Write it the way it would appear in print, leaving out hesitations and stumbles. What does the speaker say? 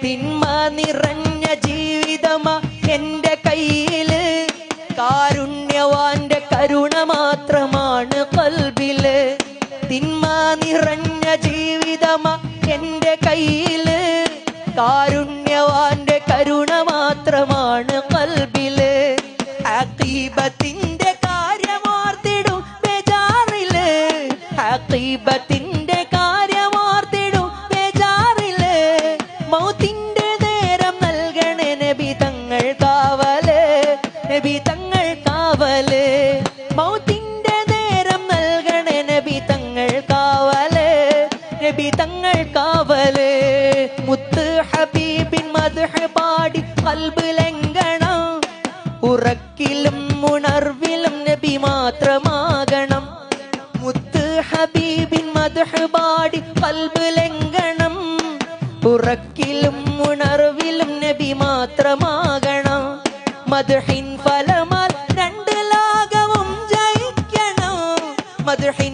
തിന്മ നിറഞ്ഞ ജീവിതമാ എന്റെ കയ്യില്, കാരുണ്യവാന്റെ കരുണ മാത്രമാണ് ഖൽബില്. തിന്മ നിറഞ്ഞ ജീവിതമാ എന്റെ കയ്യില്, കാരുണ്യവാന്റെ കരുണ മാത്രമാണ് ഖൽബില്. അഖീബത്തിന്റെ കാര്യമോർത്തിടും ബേജാറില്, അഖീബത്തിന്റെ കാര്യമോർത്തിടും ബേജാറില്. മൗത്തിന്റെ നേരം നൽകണേ നബി തങ്ങൾ കാവല്, നബി തങ്ങൾ കാവല്. മൗത്തിന്റെ നേരം നൽകണേ നബി തങ്ങൾ കാവല്, നബി തങ്ങൾ കാവല്. മുത്ത് ഹബീബിൻ മദ്ഹ് പാടി ഖൽബ് ലംഘനം, ഉറക്കിലും ഉണർവിലും നബി മാത്രമാകണം. മുത്ത് ഹബീബിൻ മദ്ഹ് പാടി ഖൽബ് ലംഘനം, ഉറക്കിലും ഉണർവിലും നബി മാത്രമാകണം. മദ്ഹിൻ ഫലമാൽ രണ്ട് ലോകവും ജയിക്കണം, മദ്ഹിൻ